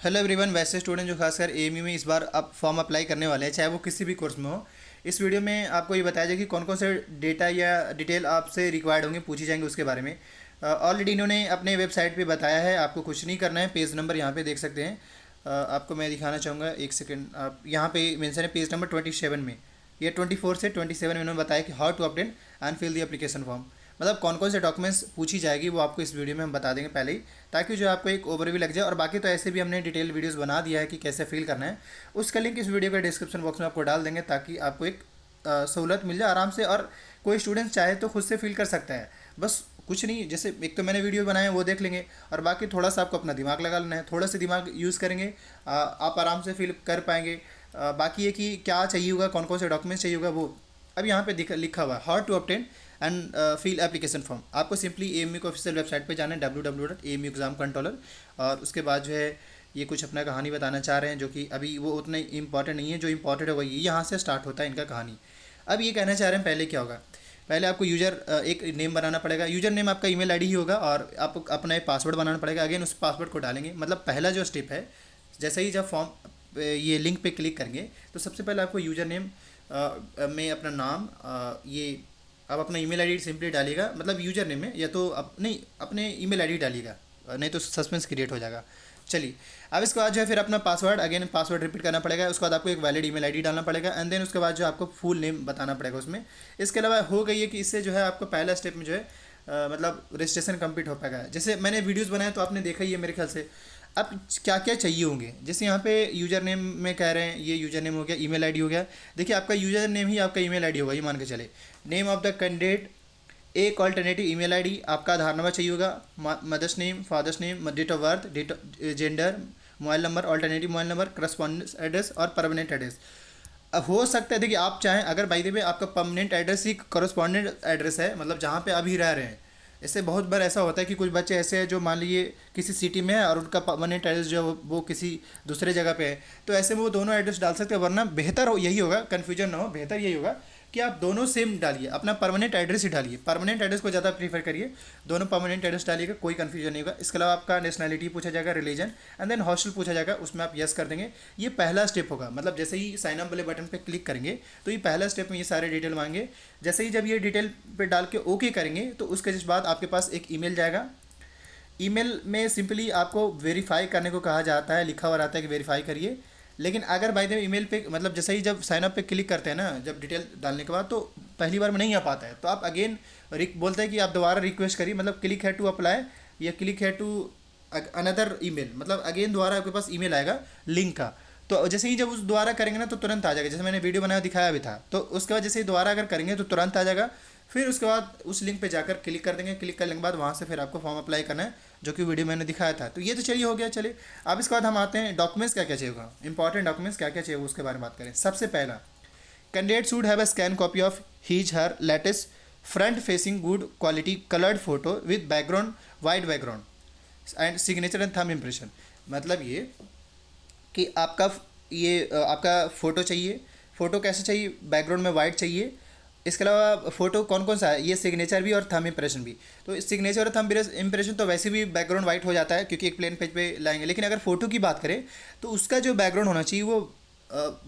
Hello everyone. वैसे student जो खासकर एएमयू में इस बार आप फॉर्म अप्लाई करने वाले हैं, चाहे वो किसी भी कोर्स में हो, इस वीडियो में आपको ये बताया जाए कि कौन कौन से डेटा या डिटेल आपसे रिक्वायर्ड होंगे, पूछी जाएंगे उसके बारे में। ऑलरेडी इन्होंने अपने वेबसाइट पे बताया है, आपको कुछ नहीं करना है। पेज नंबर यहाँ पे देख सकते हैं। आपको मैं दिखाना चाहूँगा, एक सेकेंड। आप यहाँ पे मेंशन है पेज नंबर 27 में, ये 24 से 27 में उन्होंने बताया कि how to update and fill the application form. मतलब कौन कौन से डॉक्यूमेंट्स पूछी जाएगी वो आपको इस वीडियो में हम बता देंगे पहले ही, ताकि जो आपको एक ओवरव्यू लग जाए। और बाकी तो ऐसे भी हमने डिटेल वीडियोस बना दिया है कि कैसे फिल करना है, उसका लिंक इस वीडियो के डिस्क्रिप्शन बॉक्स में आपको डाल देंगे, ताकि आपको एक सहूलत मिल जाए आराम से। और कोई स्टूडेंट चाहे तो खुद से फिल कर सकता है, बस कुछ नहीं। जैसे एक तो मैंने वीडियो बनाया है वो देख लेंगे, और बाकी थोड़ा सा आपको अपना दिमाग लगा लेना है, थोड़ा सा दिमाग यूज़ करेंगे, आप आराम से फिल कर पाएंगे। बाकी ये कि क्या चाहिए होगा, कौन कौन से डॉक्यूमेंट्स चाहिए होगा, वो अब यहाँ पे लिखा हुआ है how to obtain and fill application form. आपको सिंपली एएमयू को ऑफिशियल वेबसाइट पे जाना है www.amu-exam-controller, और उसके बाद जो है ये कुछ अपना कहानी बताना चाह रहे हैं, जो कि अभी वो उतना इंपॉर्टेंट नहीं है। जो इंपॉर्टेंट होगा ये यहाँ से स्टार्ट होता है इनका कहानी। अब ये कहना चाह रहे हैं पहले क्या होगा, पहले आपको यूज़र एक नेम बनाना पड़ेगा। यूज़र नेम आपका ईमेल आईडी ही होगा, और आपको अपना एक पासवर्ड बनाना पड़ेगा। अगेन उस पासवर्ड को डालेंगे। मतलब पहला जो स्टेप है, जैसे ही जब फॉर्म ये लिंक पे क्लिक करेंगे तो सबसे पहले आपको यूज़र नेम में अपना नाम, ये आप अपना ईमेल आईडी सिंपली डालिएगा। मतलब यूज़र नेम में या तो नहीं, अपने ईमेल आईडी डालिएगा, नहीं तो सस्पेंस क्रिएट हो जाएगा। चलिए, अब इसके बाद जो है फिर अपना पासवर्ड, अगेन पासवर्ड रिपीट करना पड़ेगा। उसके बाद आपको एक वैलिड ईमेल आईडी डालना पड़ेगा, एंड देन उसके बाद जो आपको फुल नेम बताना पड़ेगा उसमें। इसके अलावा हो गई है कि इससे जो है आपको पहला स्टेप में जो है मतलब रजिस्ट्रेशन कंप्लीट हो पाएगा। जैसे मैंने वीडियोस बनाए तो आपने देखा ही है मेरे ख्याल से। अब क्या क्या चाहिए होंगे, जैसे यहाँ पे यूज़र नेम में कह रहे हैं, ये यूज़र नेम हो गया, ईमेल आईडी हो गया। देखिए आपका यूज़र नेम ही आपका ईमेल आईडी होगा, ये मान के चले। नेम ऑफ द कैंडिडेट, एक ऑल्टरनेटिव ईमेल आईडी, आपका आधार नंबर चाहिए होगा, mother's name, father's name, date of birth, date gender, mobile number, alternative mobile number, correspondence address और परमानेंट एड्रेस। अब हो सकता है देखिए आप चाहें, अगर बाई द वे आपका परमानेंट एड्रेस ही करस्पॉन्डेंट एड्रेस है, मतलब जहाँ पे अभी रह रहे हैं। इससे बहुत बार ऐसा होता है कि कुछ बच्चे ऐसे हैं जो मान लीजिए किसी सिटी में है और उनका परमानेंट एड्रेस जो है वो किसी दूसरे जगह पे है, तो ऐसे में वो दोनों एड्रेस डाल सकते हैं। वरना बेहतर हो यही होगा, कन्फ्यूजन ना हो, बेहतर यही होगा कि आप दोनों सेम डालिए, अपना परमानेंट एड्रेस ही डालिए। परमानेंट एड्रेस को ज़्यादा प्रीफर करिए, दोनों परमानेंट एड्रेस डालिएगा, कोई कन्फ्यूजन नहीं होगा। इसके अलावा आपका नेशनैलिटी पूछा जाएगा, रिलीजन, एंड देन हॉस्टल पूछा जाएगा, उसमें आप यस कर देंगे। ये पहला स्टेप होगा। मतलब जैसे ही साइन अप वाले बटन पे क्लिक करेंगे तो ये पहला स्टेप में ये सारे डिटेल मांगे। जैसे ही जब ये डिटेल पे डाल के ओके करेंगे तो उसके जिस बाद आपके पास एक ईमेल जाएगा। ईमेल में सिंपली आपको वेरीफाई करने को कहा जाता है, लिखा हुआ रहता है कि वेरीफाई करिए। लेकिन अगर बाय द ईमेल पे, मतलब जैसे ही जब साइन अप पे क्लिक करते हैं ना, जब डिटेल डालने के बाद, तो पहली बार में नहीं आ पाता है, तो आप अगेन बोलते हैं कि आप दोबारा रिक्वेस्ट करिए। मतलब क्लिक है टू अप्लाई या क्लिक है टू अनदर ईमेल, मतलब अगेन दोबारा आपके पास ईमेल आएगा लिंक का। तो जैसे ही जब उस दोबारा करेंगे ना तो तुरंत आ जाएगा। जैसे मैंने वीडियो बनाया दिखाया भी था, तो उसके बाद जैसे ही दोबारा अगर करेंगे तो तुरंत आ जाएगा। फिर उसके बाद उस लिंक पे जाकर क्लिक कर देंगे। क्लिक करने के बाद वहाँ से फिर आपको फॉर्म अप्लाई करना है, जो कि वीडियो मैंने दिखाया था। तो ये तो चलिए हो गया। चलिए अब इसके बाद हम आते हैं डॉक्यूमेंट्स क्या क्या चाहिए होगा, इंपॉर्टेंट डॉक्यूमेंट्स क्या क्या चाहिए उसके बारे में बात करें। सबसे पहला, candidate should have a scan copy of his her latest front facing good quality coloured photo with background, white background and signature and thumb impression. मतलब ये कि आपका फ़ोटो चाहिए। फ़ोटो कैसे चाहिए, बैकग्राउंड में वाइट चाहिए। इसके अलावा फ़ोटो कौन कौन सा है, ये सिग्नेचर भी और थंब इम्प्रेशन भी। तो सिग्नेचर और थंब इम्प्रेशन तो वैसे भी बैकग्राउंड वाइट हो जाता है, क्योंकि एक प्लेन पेज पे लाएंगे। लेकिन अगर फ़ोटो की बात करें तो उसका जो बैकग्राउंड होना चाहिए वो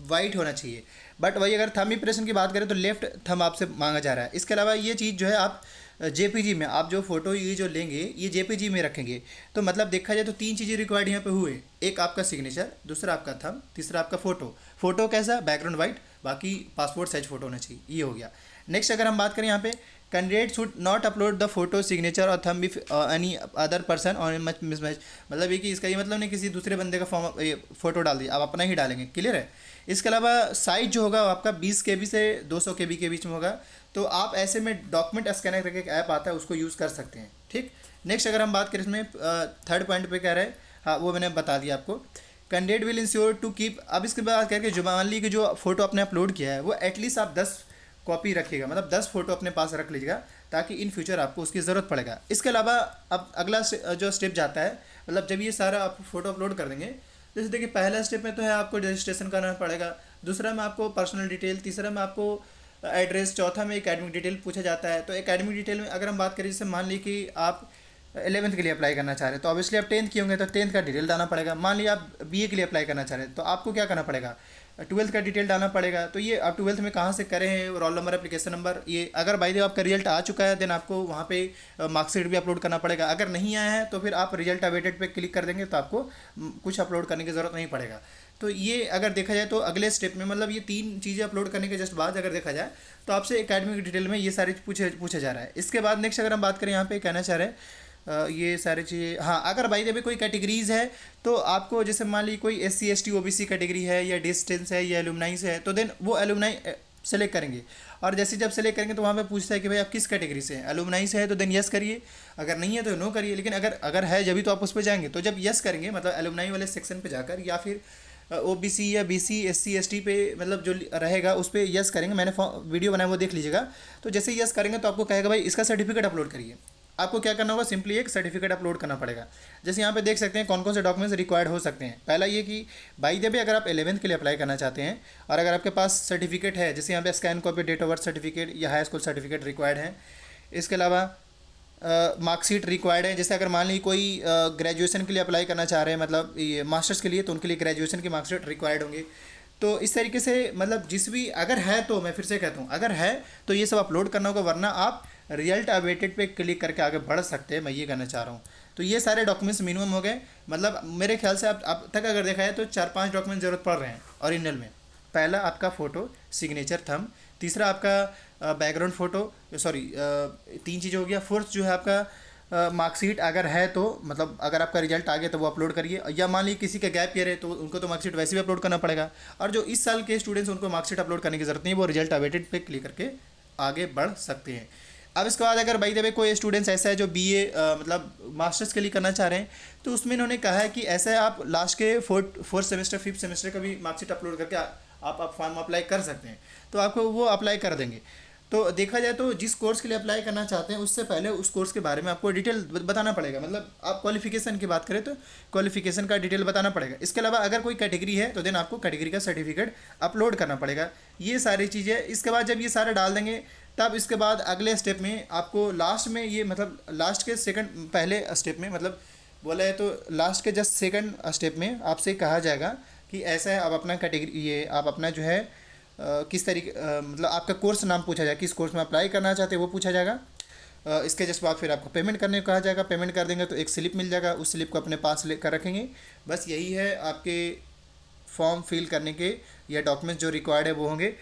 वाइट होना चाहिए। बट वही अगर थंब इम्प्रेशन की बात करें तो लेफ्ट थंब आपसे मांगा जा रहा है। इसके अलावा ये चीज़ जो है आप जेपीजी में, आप जो फोटो ये जो लेंगे ये जेपीजी में रखेंगे। तो मतलब देखा जाए तो तीन चीज़ें रिक्वायर्ड यहाँ पे हुए, एक आपका सिग्नेचर, दूसरा आपका थंब, तीसरा आपका फ़ोटो। फोटो कैसा, बैकग्राउंड वाइट, बाकी पासपोर्ट साइज फ़ोटो होना चाहिए। ये हो गया। नेक्स्ट अगर हम बात करें यहाँ पे, candidate should not upload the photo, signature और thumb if any other person और मच मिसमैच। मतलब ये कि इसका ये मतलब नहीं किसी दूसरे बंदे का फॉर्म फोटो डाल दिया, आप अपना ही डालेंगे। क्लियर है। इसके अलावा साइज जो होगा वो आपका 20 KB से 200 KB के बीच में होगा। तो आप ऐसे में डॉक्यूमेंट स्कैनर करके एक ऐप आता है, उसको यूज़ कर सकते हैं। ठीक। नेक्स्ट अगर हम बात करें इसमें थर्ड पॉइंट पे कह रहे हैं, हाँ वो मैंने बता दिया आपको। Candidate will ensure to keep, अब इसके बाद करके जो मान ली कि जो फोटो आपने अपलोड किया है वो एटलीस्ट आप 10 कॉपी रखिएगा, मतलब 10 फोटो अपने पास रख लीजिएगा, ताकि इन फ्यूचर आपको उसकी ज़रूरत पड़ेगा। इसके अलावा अब अगला जो स्टेप जाता है, मतलब जब ये सारा आप फोटो अपलोड कर देंगे, जैसे देखिए पहला स्टेप में तो है आपको रजिस्ट्रेशन करना पड़ेगा, दूसरा में आपको पर्सनल डिटेल, तीसरा में आपको एड्रेस, चौथा में एकेडमिक डिटेल पूछा जाता है। तो एकेडमिक डिटेल में अगर हम बात करें, जैसे मान ली कि आप 11th के लिए अप्लाई करना चाह रहे हैं तो ऑब्वियसली आप 10th किए होंगे तो 10th का डिटेल डालना पड़ेगा। मान लिया आप बीए के लिए अप्लाई करना चाह रहे हैं तो आपको क्या करना पड़ेगा, 12th का डिटेल डालना पड़ेगा। तो ये आप 12th में कहाँ से करें हैं, रोल नंबर, एप्लीकेशन नंबर, ये अगर बाई द वे आपका रिजल्ट आ चुका है देन आपको वहाँ पे मार्कशीट भी अपलोड करना पड़ेगा। अगर नहीं आया है तो फिर आप रिजल्ट अवेटेड पे क्लिक कर देंगे तो आपको कुछ अपलोड करने की ज़रूरत नहीं पड़ेगा। तो ये अगर देखा जाए तो अगले स्टेप में मतलब ये 3 चीज़ें अपलोड करने के जस्ट बाद अगर देखा जाए तो आपसे एकेडमिक डिटेल में ये सारी पूछा जा रहा है। इसके बाद नेक्स्ट अगर हम बात करें, यहाँ पे कहना चाह रहे हैं ये सारी चीज़ें, हाँ अगर भाई जब कोई कैटेगरीज है तो आपको जैसे मान ली कोई SC ST OBC कैटेगरी है या डिस्टेंस है या एलुमनाइज है तो देन वो एलुमनाई सेलेक्ट करेंगे। और जैसे जब सेलेक्ट करेंगे तो वहाँ पे पूछता है कि भाई आप किस कैटेगरी से हैं, एलुमनाइज है तो देन यस करिए, अगर नहीं है तो नो करिए। लेकिन अगर अगर है जब भी तो आप उस पर जाएंगे, तो जब यस करेंगे मतलब एलुमनाई वाले सेक्शन पे जाकर या फिर OBC या BC SC ST पे मतलब जो रहेगा उस पर यस करेंगे। मैंने वीडियो बनाया वो देख लीजिएगा। तो जैसे यस करेंगे तो आपको कहेगा भाई इसका सर्टिफिकेट अपलोड करिए। आपको क्या करना होगा, सिंपली एक सर्टिफिकेट अपलोड करना पड़ेगा। जैसे यहाँ पे देख सकते हैं कौन कौन से डॉक्यूमेंट्स रिक्वायर्ड हो सकते हैं। पहला ये कि बाई द वे अगर आप 11th के लिए अप्लाई करना चाहते हैं और अगर आपके पास सर्टिफिकेट है, जैसे यहाँ पे scan copy date of birth certificate या हाई स्कूल सर्टिफिकेट रिक्वायर्ड है। इसके अलावा मार्कशीट रिक्वायर्ड है। जैसे अगर मान ली कोई ग्रेजुएशन के लिए अप्लाई करना चाह रहे हैं, मतलब ये मास्टर्स के लिए, तो उनके लिए ग्रेजुएशन की मार्कशीट रिक्वायर्ड होंगे। तो इस तरीके से मतलब जिस भी अगर है, तो मैं फिर से कहता हूँ अगर है तो ये सब अपलोड करना होगा, वरना आप रिजल्ट अवेटेड पे क्लिक करके आगे बढ़ सकते हैं, मैं ये कहना चाह रहा हूँ। तो ये सारे डॉक्यूमेंट्स मिनिमम हो गए। मतलब मेरे ख्याल से अब तक अगर देखा जाए तो 4-5 डॉक्यूमेंट ज़रूरत पड़ रहे हैं ओरिजिनल में। पहला आपका फ़ोटो, सिग्नेचर, थंब। तीसरा आपका बैकग्राउंड फ़ोटो, सॉरी 3 चीज़ हो गया। फोर्थ जो है आपका मार्कशीट अगर है तो मतलब अगर आपका रिजल्ट आ गया तो वो अपलोड करिए, या मान लीजिए किसी का गैप ईयर है तो उनको तो मार्कशीट वैसे भी अपलोड करना पड़ेगा। और जो इस साल के स्टूडेंट्स उनको मार्कशीट अपलोड करने की ज़रूरत नहीं है, वो रिजल्ट अवेटेड पे क्लिक करके आगे बढ़ सकते हैं। अब इसके बाद अगर भाई देवे कोई स्टूडेंट्स ऐसा है जो BA मतलब मास्टर्स के लिए करना चाह रहे हैं, तो उसमें इन्होंने कहा है कि ऐसा है आप लास्ट के फोर्थ सेमेस्टर 5th सेमेस्टर का भी मार्कशीट अपलोड करके आप फॉर्म अप्लाई कर सकते हैं, तो आपको वो अप्लाई कर देंगे। तो देखा जाए तो जिस कोर्स के लिए अप्लाई करना चाहते हैं उससे पहले उस कोर्स के बारे में आपको डिटेल बताना पड़ेगा। मतलब आप क्वालिफिकेशन की बात करें तो क्वालिफिकेशन का डिटेल बताना पड़ेगा। इसके अलावा अगर कोई कैटेगरी है तो देन आपको कैटेगरी का सर्टिफिकेट अपलोड करना पड़ेगा। ये सारी चीज़ें इसके बाद जब ये सारा डाल देंगे तब इसके बाद अगले स्टेप में आपको लास्ट में ये मतलब लास्ट के सेकंड पहले स्टेप में मतलब बोला है तो लास्ट के जस्ट सेकंड स्टेप में आपसे कहा जाएगा कि ऐसा है आप अपना कैटेगरी ये आप अपना जो है किस तरीके मतलब आपका कोर्स नाम पूछा जाएगा, किस कोर्स में अप्लाई करना चाहते हैं वो पूछा जाएगा। इसके जस्ट बाद फिर आपको पेमेंट करने को कहा जाएगा। पेमेंट कर देंगे तो एक स्लिप मिल जाएगा, उस स्लिप को अपने पास लेकर रखेंगे। बस यही है आपके फॉर्म फिल करने के या डॉक्यूमेंट्स जो रिक्वायर्ड है वो होंगे।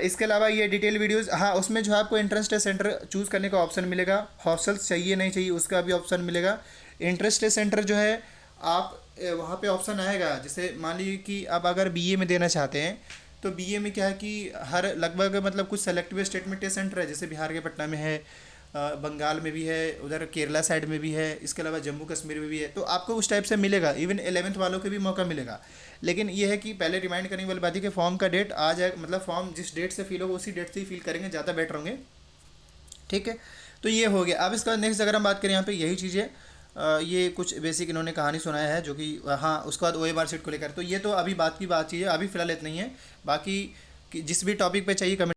इसके अलावा ये डिटेल वीडियोस, हाँ उसमें जो है आपको इंट्रेंस टेस्ट सेंटर चूज़ करने का ऑप्शन मिलेगा। हॉस्टल्स चाहिए नहीं चाहिए उसका भी ऑप्शन मिलेगा। इंट्रेंस टेस्ट सेंटर जो है आप वहाँ पे ऑप्शन आएगा। जैसे मान लीजिए कि आप अगर BA में देना चाहते हैं तो BA में क्या है कि हर लगभग मतलब कुछ सेलेक्टिव स्टेट में टेस्ट सेंटर है, जैसे बिहार के पटना में है, बंगाल में भी है, उधर केरला साइड में भी है, इसके अलावा जम्मू कश्मीर में भी है। तो आपको उस टाइप से मिलेगा, इवन 11th वालों के भी मौका मिलेगा। लेकिन ये है कि पहले रिमाइंड करने वाली बात है कि फॉर्म का डेट आ जाए, मतलब फॉर्म जिस डेट से फिल होगा उसी डेट से ही फिल करेंगे, ज़्यादा बेटर होंगे। ठीक है, तो ये हो गया। अब इसका नेक्स्ट अगर हम बात करें यहाँ पे यही चीज़ें ये कुछ बेसिक इन्होंने कहानी सुनाया है जो कि हाँ उसके बाद OMR शीट को लेकर, तो ये तो अभी बात की बात चीज़ है, अभी फिलहाल इतना ही है। बाकी जिस भी टॉपिक पे चाहिए कमेंट